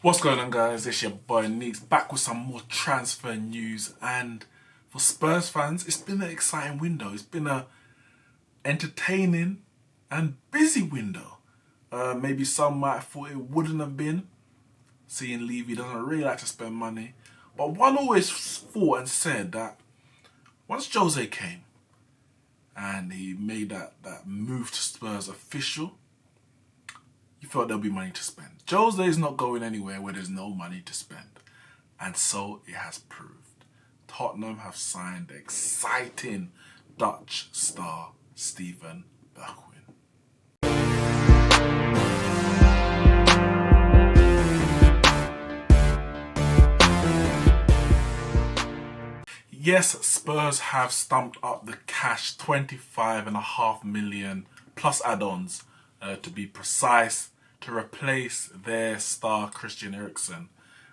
What's going on, guys? It's your boy Neeks back with some more transfer news. And for Spurs fans, it's been an exciting window. It's been a entertaining and busy window. Maybe some might have thought it wouldn't have been, seeing Levy doesn't really like to spend money. But one always thought and said that once Jose came and he made that move to Spurs official, you felt there'll be money to spend. Jose is not going anywhere where there's no money to spend. And so it has proved. Tottenham have signed the exciting Dutch star Steven Bergwijn. Yes, Spurs have stumped up the cash, 25.5 million plus add-ons to be precise, to replace their star Christian Eriksen,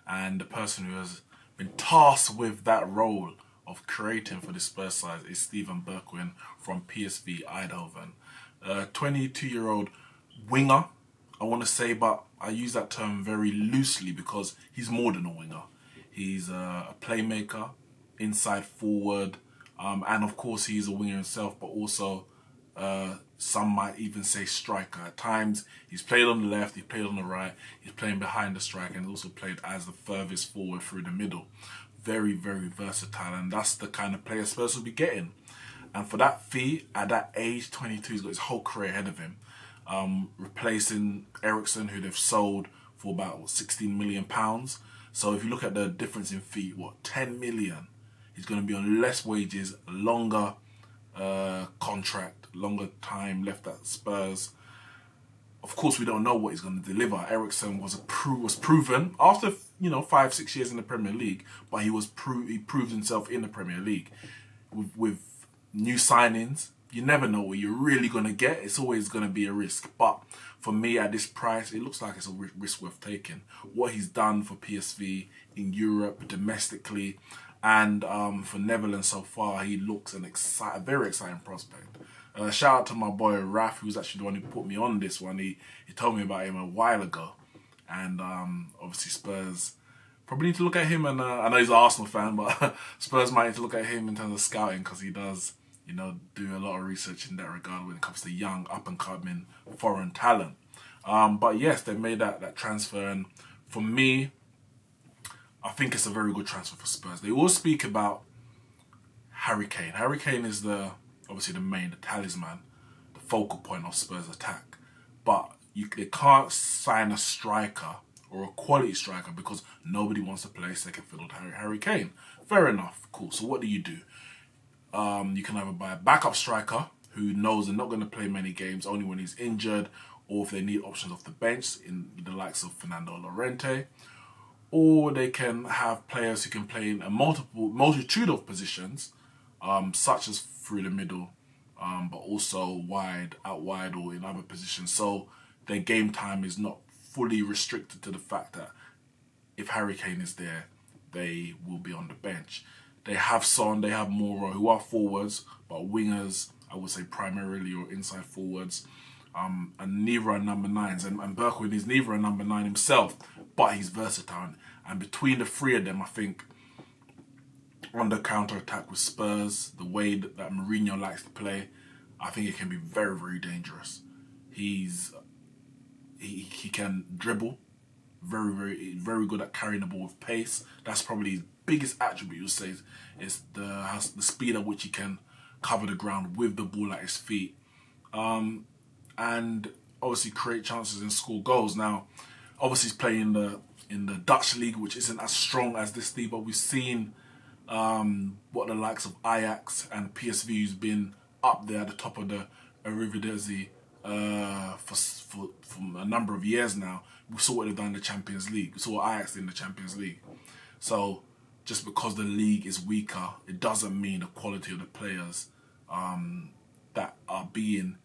and the person who has been tasked with that role of creating for the Spurs side is Steven Bergwijn from PSV Eindhoven. 22-year-old winger, I want to say, but I use that term very loosely because he's more than a winger. He's a playmaker, inside forward, and of course he's a winger himself, but also some might even say striker. At times he's played on the left, he's played on the right, he's playing behind the striker, and also played as the furthest forward through the middle. Very, very versatile, and that's the kind of player Spurs will be getting. And for that fee, at that age, 22, he's got his whole career ahead of him, replacing Eriksen, who they've sold for about 16 million pounds. So if you look at the difference in fee, 10 million. He's going to be on less wages, longer contract, longer time left at Spurs. Of course, we don't know what he's going to deliver. Eriksen was proven after 5-6 years in the Premier League, but he proved himself in the Premier League with new signings. You never know what you're really going to get. It's always going to be a risk. But for me, at this price, it looks like it's a risk worth taking. What he's done for PSV in Europe, domestically, and for Netherlands so far, he looks a very exciting prospect. Shout out to my boy Raf, who's actually the one who put me on this one. He told me about him a while ago. And obviously Spurs probably need to look at him. And I know he's an Arsenal fan, but Spurs might need to look at him in terms of scouting, because he does, do a lot of research in that regard when it comes to young, up-and-coming foreign talent. But yes, they made that transfer. And for me, I think it's a very good transfer for Spurs. They all speak about Harry Kane. Harry Kane is obviously the talisman, the focal point of Spurs' attack. But they can't sign a striker or a quality striker because nobody wants to play second fiddle to Harry Kane. Fair enough, cool. So what do? You can either buy a backup striker who knows they're not going to play many games, only when he's injured, or if they need options off the bench in the likes of Fernando Llorente. Or they can have players who can play in a multitude of positions, such as through the middle, but also out wide, or in other positions. So their game time is not fully restricted to the fact that if Harry Kane is there, they will be on the bench. They have Son, they have Moro, who are forwards, but wingers, I would say primarily, or inside forwards. And neither are number 9s, and Bergwijn is neither a number 9 himself, but he's versatile. And between the three of them, I think on the counter-attack with Spurs, the way that Mourinho likes to play, I think it can be very, very dangerous. He can dribble, very, very, very good at carrying the ball with pace. That's probably his biggest attribute, you'll say, is the speed at which he can cover the ground with the ball at his feet. And obviously create chances and score goals. Now, obviously he's playing in the Dutch league, which isn't as strong as this league, but we've seen what the likes of Ajax and PSV, who's been up there at the top of the Eredivisie for a number of years now. We saw what they've done in the Champions League. We saw what Ajax did in the Champions League. So just because the league is weaker, it doesn't mean the quality of the players that are being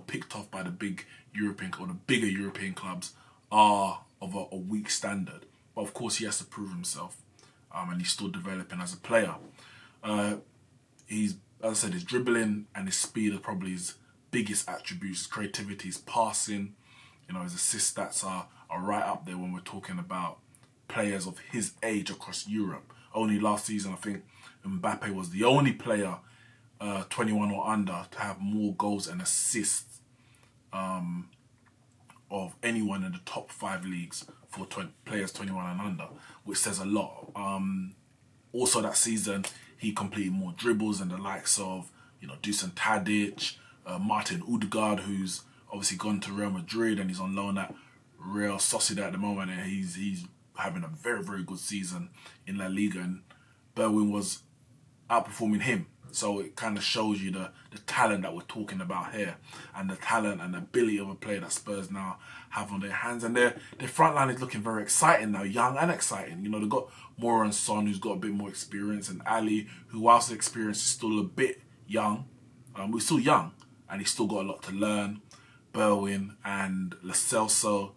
picked off by the bigger European clubs are of a weak standard. But of course, he has to prove himself, and he's still developing as a player. As I said, his dribbling and his speed are probably his biggest attributes. His creativity, his passing, his assist stats are right up there when we're talking about players of his age across Europe. Only last season, I think Mbappe was the only player 21 or under to have more goals and assists of anyone in the top 5 leagues for players 21 and under, which says a lot. Also that season, he completed more dribbles than the likes of, Dusan Tadic, Martin Odegaard, who's obviously gone to Real Madrid and he's on loan at Real Sociedad at the moment, and he's having a very, very good season in La Liga, and Berwin was outperforming him. So it kind of shows you the talent that we're talking about here, and the talent and the ability of a player that Spurs now have on their hands. And their front line is looking very exciting now, young and exciting. They've got Moura and Son, who's got a bit more experience, and Ali, who whilst the experience is still a bit young, we're still young, and he's still got a lot to learn. Berwin and Lo Celso.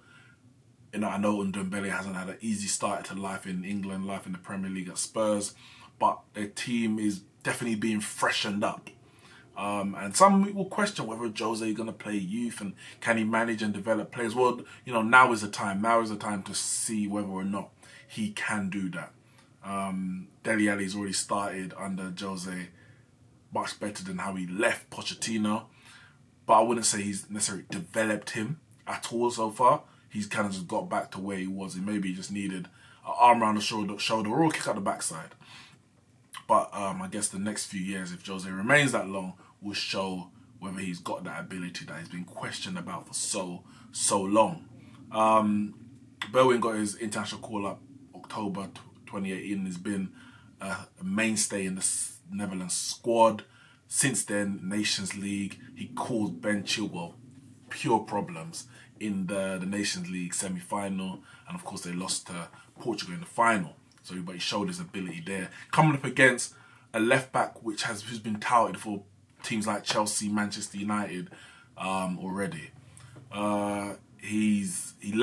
I know Ndombele hasn't had an easy start to life in England, life in the Premier League at Spurs, but their team is definitely being freshened up. And some will question whether Jose is going to play youth and can he manage and develop players. Well, now is the time. Now is the time to see whether or not he can do that. Dele Alli's already started under Jose much better than how he left Pochettino. But I wouldn't say he's necessarily developed him at all so far. He's kind of just got back to where he was. He maybe just needed an arm around the shoulder or a kick at the backside. But I guess the next few years, if Jose remains that long, will show whether he's got that ability that he's been questioned about for so long. Berwin got his international call-up October 2018. He's been a mainstay in the Netherlands squad. Since then, Nations League, he caused Ben Chilwell pure problems in the Nations League semi-final, and of course they lost to Portugal in the final. But he showed his ability there. Coming up against a left-back who's been touted for teams like Chelsea, Manchester United already. He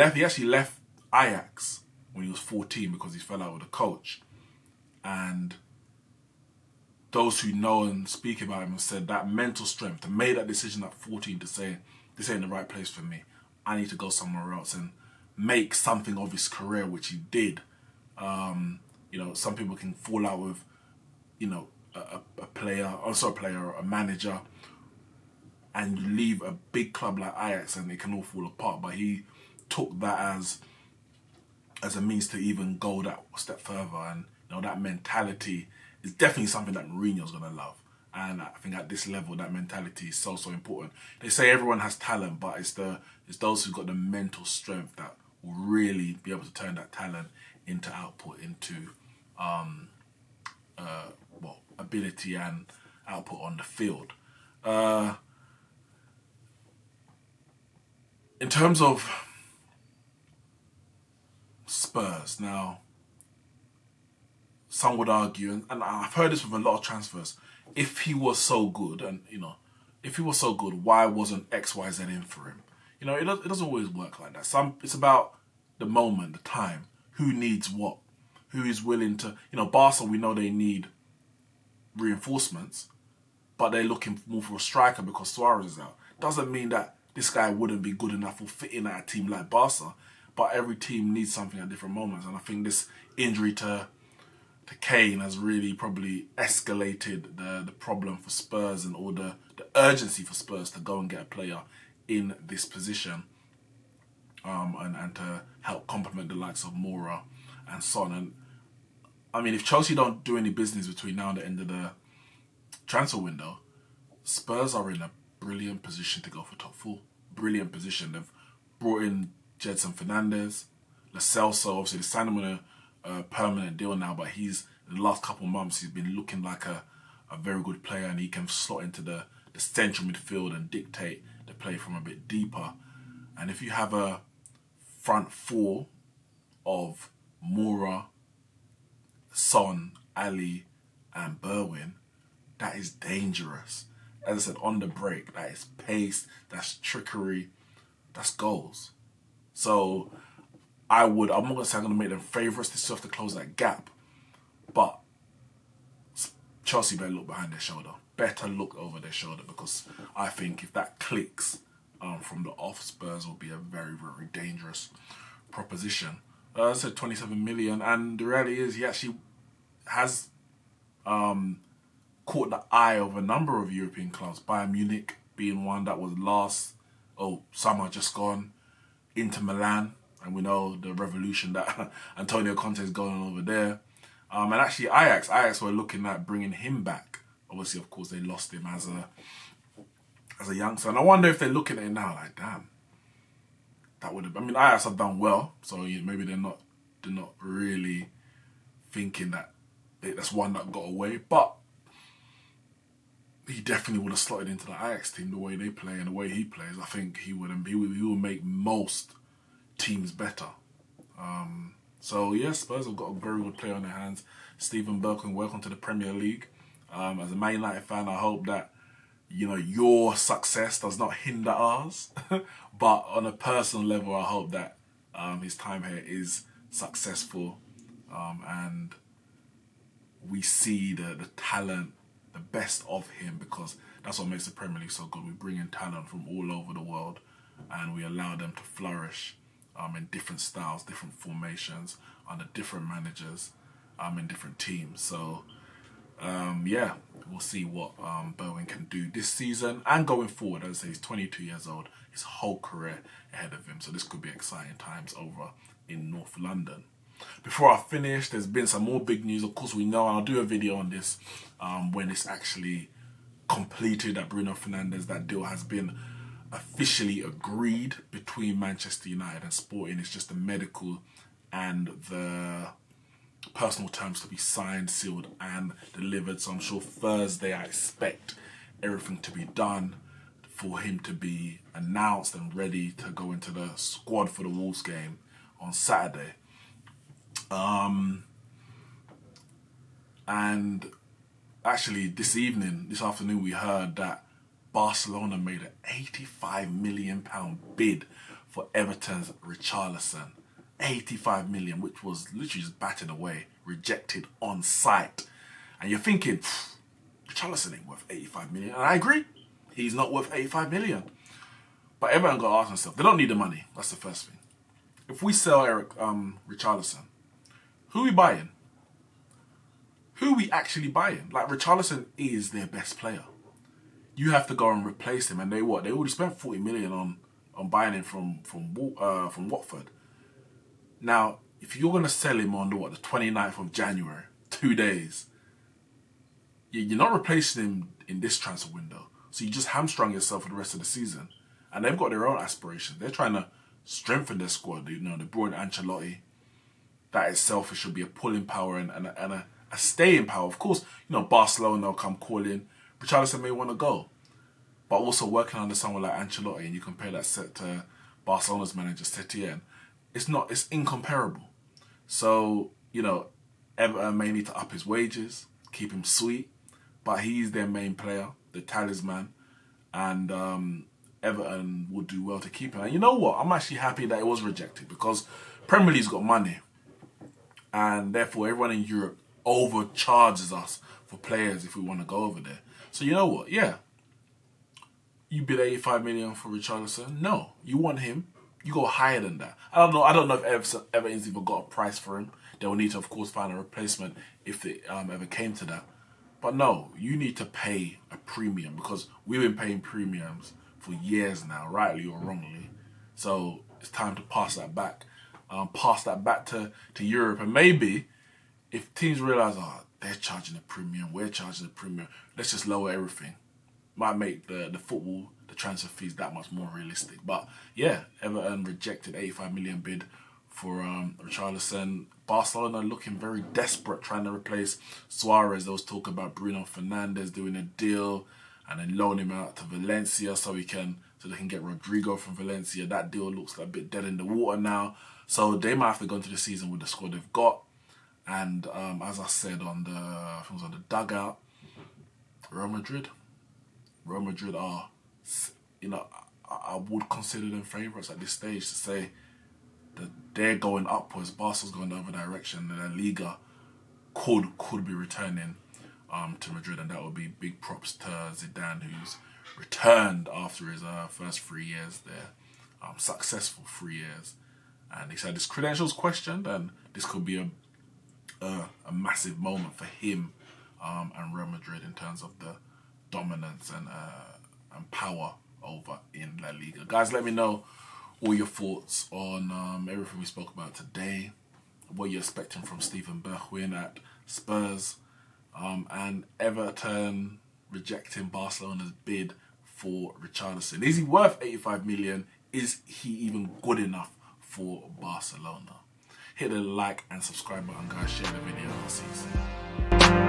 actually left Ajax when he was 14 because he fell out with a coach. And those who know and speak about him have said that mental strength to make that decision at 14 to say, this ain't the right place for me. I need to go somewhere else and make something of his career, which he did. Some people can fall out with, a manager, and you leave a big club like Ajax and it can all fall apart. But he took that as a means to even go that step further, and that mentality is definitely something that Mourinho's gonna love. And I think at this level, that mentality is so important. They say everyone has talent, but it's those who've got the mental strength that will really be able to turn that talent into output, into ability and output on the field. In terms of Spurs, now, some would argue, and I've heard this with a lot of transfers, if he was so good, why wasn't XYZ in for him? It doesn't always work like that. It's about the moment, the time, who needs what, who is willing to, Barca, we know they need reinforcements, but they're looking more for a striker because Suarez is out. Doesn't mean that this guy wouldn't be good enough or fit in at a team like Barca, but every team needs something at different moments. And I think this injury to Kane has really probably escalated the problem for Spurs and all the urgency for Spurs to go and get a player in this position, and to help complement the likes of Moura and Son. And I mean, if Chelsea don't do any business between now and the end of the transfer window, Spurs are in a brilliant position to go for top 4. Brilliant position. They've brought in Jedson Fernandez, Lo Celso. Obviously, they signed him on a permanent deal now, but in the last couple of months, he's been looking like a very good player, and he can slot into the central midfield and dictate the play from a bit deeper. And if you have a front 4 of Moura, Son, Ali, and Berwin, that is dangerous. As I said, on the break, that is pace, that's trickery, that's goals. So I'm not going to say I'm going to make them favourites. They still have to close that gap. But Chelsea better look behind their shoulder. Better look over their shoulder, because I think if that clicks from the off, Spurs will be a very, very dangerous proposition. I said 27 million, and the reality is he actually has caught the eye of a number of European clubs. Bayern Munich being one that was last, summer just gone, Inter Milan, and we know the revolution that Antonio Conte is going on over there. And actually Ajax were looking at bringing him back. Obviously, of course, they lost him as a youngster. And I wonder if they're looking at it now like, damn, that would have... I mean, Ajax have done well, so maybe they're not really thinking that that's one that got away. But he definitely would have slotted into the Ajax team the way they play and the way he plays. I think he would make most teams better. So yes, Spurs have got a very good player on their hands. Stephen Bergwijn, welcome to the Premier League. As a Man United fan, I hope that your success does not hinder ours. But on a personal level, I hope that his time here is successful, and we see the talent, the best of him, because that's what makes the Premier League so good. We bring in talent from all over the world, and we allow them to flourish in different styles, different formations, under different managers, in different teams. So yeah, we'll see what Bergwijn can do this season and going forward. As I say, he's 22 years old, his whole career ahead of him, so this could be exciting times over in North London. Before I finish, there's been some more big news. Of course, we know, and I'll do a video on this when it's actually completed, that Bruno Fernandes, that deal has been officially agreed between Manchester United and Sporting. It's just the medical and the personal terms to be signed, sealed and delivered. So I'm sure Thursday I expect everything to be done for him to be announced and ready to go into the squad for the Wolves game on Saturday. And actually this afternoon we heard that Barcelona made an £85 million bid for Everton's Richarlison. 85 million, which was literally just batted away, rejected on site. And you're thinking, Richarlison ain't worth 85 million. And I agree, he's not worth 85 million. But everyone got to ask themselves, they don't need the money. That's the first thing. If we sell Richarlison, who are we buying? Who are we actually buying? Like, Richarlison is their best player. You have to go and replace him, and they already spent 40 million on buying him from Watford. Now, if you're going to sell him on the 29th of January, 2 days, you're not replacing him in this transfer window. So you just hamstrung yourself for the rest of the season. And they've got their own aspirations. They're trying to strengthen their squad. They brought in Ancelotti. That itself should be a pulling power and a staying power. Of course, Barcelona will come calling. Richarlison may want to go. But also working under someone like Ancelotti, and you compare that set to Barcelona's manager, Setien, it's incomparable. So, Everton may need to up his wages, keep him sweet, but he's their main player, the talisman, and Everton would do well to keep him. And you know what? I'm actually happy that it was rejected, because Premier League's got money, and therefore everyone in Europe overcharges us for players if we want to go over there. So you know what? Yeah. You bid 85 million for Richarlison? No. You want him? You go higher than that. I don't know if Everton's even got a price for him. They will need to, of course, find a replacement if it ever came to that. But no, you need to pay a premium, because we've been paying premiums for years now, rightly or wrongly. So it's time to pass that back. Pass that back to Europe. And maybe if teams realise, they're charging a premium, we're charging a premium, let's just lower everything. Might make the football, the transfer fees that much more realistic. But yeah, Everton rejected 85 million bid for Richarlison. Barcelona looking very desperate, trying to replace Suarez. There was talk about Bruno Fernandes doing a deal and then loan him out to Valencia so they can get Rodrigo from Valencia. That deal looks like a bit dead in the water now. So they might have to go into the season with the squad they've got. And as I said on the dugout, Real Madrid are, I would consider them favourites at this stage, to say that they're going upwards. Barca's going the other direction, and La Liga could be returning to Madrid, and that would be big props to Zidane, who's returned after his first 3 years there, successful 3 years, and he's had his credentials questioned, and this could be a massive moment for him and Real Madrid in terms of the dominance and power over in La Liga. Guys, let me know all your thoughts on everything we spoke about today, what you're expecting from Steven Bergwijn at Spurs, and Everton rejecting Barcelona's bid for Richarlison. Is he worth 85 million? Is he even good enough for Barcelona? Hit the like and subscribe button, guys. Share the video. I'll see you soon.